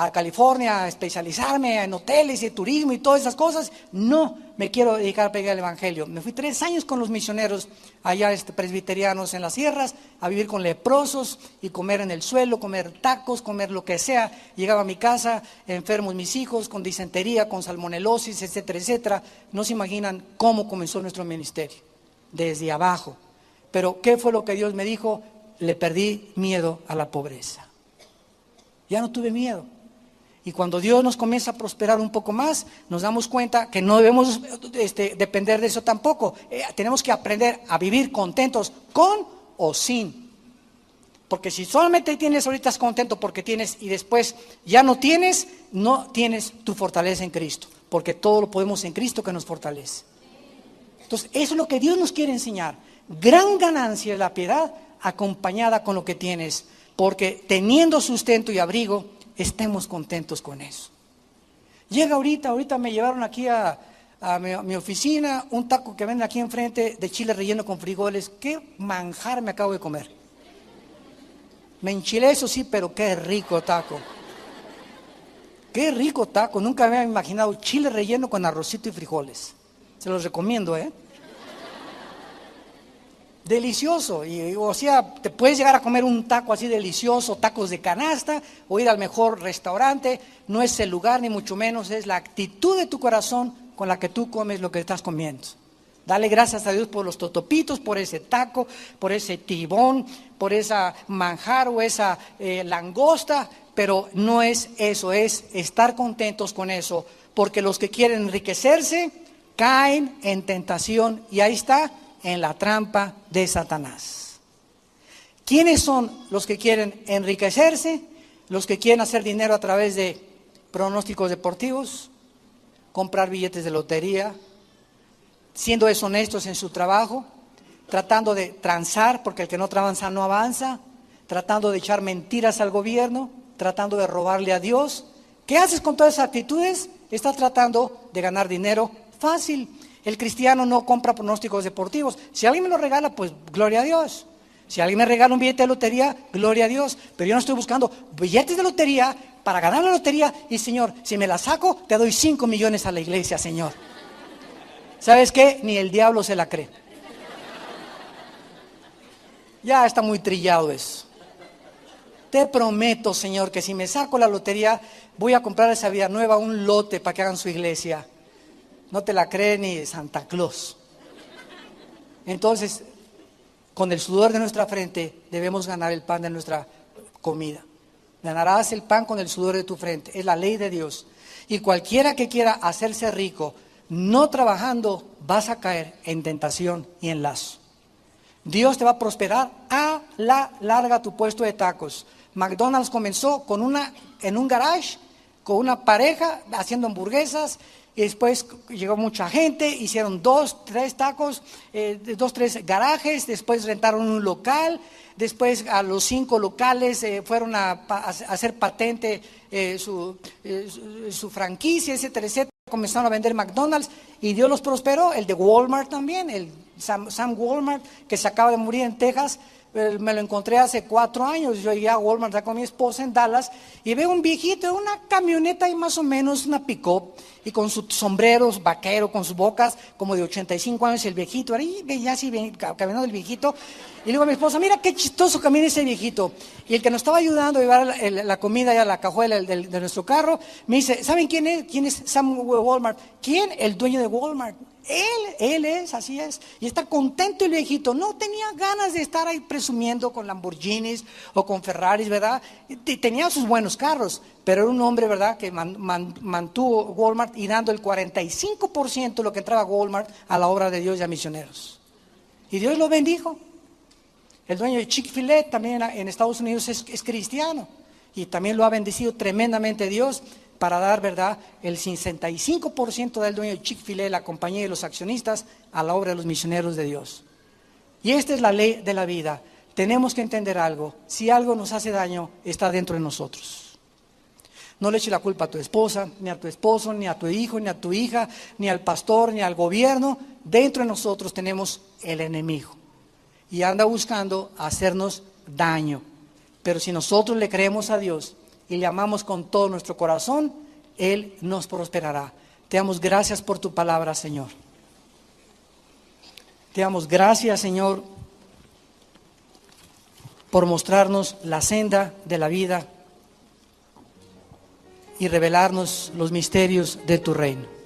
[SPEAKER 1] a California a especializarme en hoteles y turismo y todas esas cosas. No, me quiero dedicar a predicar el evangelio. Me fui 3 años con los misioneros allá presbiterianos en las sierras, a vivir con leprosos y comer en el suelo, comer tacos, comer lo que sea. Llegaba a mi casa, enfermos mis hijos, con disentería, con salmonelosis, etcétera, etcétera. No se imaginan cómo comenzó nuestro ministerio, desde abajo. Pero ¿qué fue lo que Dios me dijo? Le perdí miedo a la pobreza. Ya no tuve miedo. Y cuando Dios nos comienza a prosperar un poco más, nos damos cuenta que no debemos depender de eso tampoco. Tenemos que aprender a vivir contentos con o sin. Porque si solamente tienes ahorita contento porque tienes y después ya no tienes tu fortaleza en Cristo. Porque todo lo podemos en Cristo que nos fortalece. Entonces, eso es lo que Dios nos quiere enseñar. Gran ganancia es la piedad acompañada con lo que tienes. Porque teniendo sustento y abrigo, estemos contentos con eso. Llega ahorita me llevaron aquí a mi oficina un taco que venden aquí enfrente de chile relleno con frijoles. Qué manjar me acabo de comer. Me enchilé, eso sí, pero qué rico taco. Qué rico taco. Nunca me había imaginado chile relleno con arrocito y frijoles. Se los recomiendo, Delicioso. O sea, te puedes llegar a comer un taco así delicioso, tacos de canasta, o ir al mejor restaurante. No es el lugar, ni mucho menos, es la actitud de tu corazón con la que tú comes lo que estás comiendo. Dale gracias a Dios por los totopitos, por ese taco, por ese tibón, por esa manjar o esa langosta, pero no es eso, es estar contentos con eso, porque los que quieren enriquecerse caen en tentación y ahí está, en la trampa de Satanás. ¿Quiénes son los que quieren enriquecerse? Los que quieren hacer dinero a través de pronósticos deportivos, comprar billetes de lotería, siendo deshonestos en su trabajo, tratando de transar, porque el que no tranza no avanza, tratando de echar mentiras al gobierno, tratando de robarle a Dios. ¿Qué haces con todas esas actitudes? Estás tratando de ganar dinero fácil. El cristiano no compra pronósticos deportivos. Si alguien me lo regala, pues gloria a Dios. Si alguien me regala un billete de lotería, gloria a Dios. Pero yo no estoy buscando billetes de lotería para ganar la lotería. Y Señor, si me la saco, te doy 5 millones a la iglesia, Señor. ¿Sabes qué? Ni el diablo se la cree. Ya está muy trillado eso. Te prometo, Señor, que si me saco la lotería, voy a comprar esa Vida Nueva un lote para que hagan su iglesia. No te la cree ni Santa Claus. Entonces, con el sudor de nuestra frente, debemos ganar el pan de nuestra comida. Ganarás el pan con el sudor de tu frente. Es la ley de Dios. Y cualquiera que quiera hacerse rico, no trabajando, vas a caer en tentación y en lazo. Dios te va a prosperar a la larga tu puesto de tacos. McDonald's comenzó en un garage, con una pareja haciendo hamburguesas. Y después llegó mucha gente, hicieron 2, 3 tacos, 2, 3 garajes, después rentaron un local, después a los 5 locales fueron a hacer patente su franquicia, etcétera, etcétera. Comenzaron a vender McDonald's y Dios los prosperó. El de Walmart también, el Sam Walmart, que se acaba de morir en Texas. Me lo encontré hace 4 años. Yo llegué a Walmart con mi esposa en Dallas y veo un viejito, una camioneta y más o menos una pick-up, y con sus sombreros vaquero, con sus bocas como de 85 años, el viejito, ahí veía así caminando el viejito, y le digo a mi esposa, mira qué chistoso camina ese viejito. Y el que nos estaba ayudando a llevar la comida a la cajuela de nuestro carro, me dice, ¿saben quién es? ¿Quién es Sam Walmart? ¿Quién? El dueño de Walmart. Él es, así es. Y está contento el viejito. No tenía ganas de estar ahí presumiendo con Lamborghinis o con Ferraris, ¿verdad? Tenía sus buenos carros, pero era un hombre, ¿verdad?, que mantuvo Walmart y dando el 45% de lo que entraba a Walmart a la obra de Dios y a misioneros. Y Dios lo bendijo. El dueño de Chick-fil-A también en Estados Unidos es cristiano. Y también lo ha bendecido tremendamente Dios para dar, ¿verdad?, el 65% del dueño de Chick-fil-A, la compañía de los accionistas, a la obra de los misioneros de Dios. Y esta es la ley de la vida. Tenemos que entender algo. Si algo nos hace daño, está dentro de nosotros. No le eches la culpa a tu esposa, ni a tu esposo, ni a tu hijo, ni a tu hija, ni al pastor, ni al gobierno. Dentro de nosotros tenemos el enemigo. Y anda buscando hacernos daño. Pero si nosotros le creemos a Dios y le amamos con todo nuestro corazón, Él nos prosperará. Te damos gracias por tu palabra, Señor. Te damos gracias, Señor, por mostrarnos la senda de la vida y revelarnos los misterios de tu reino.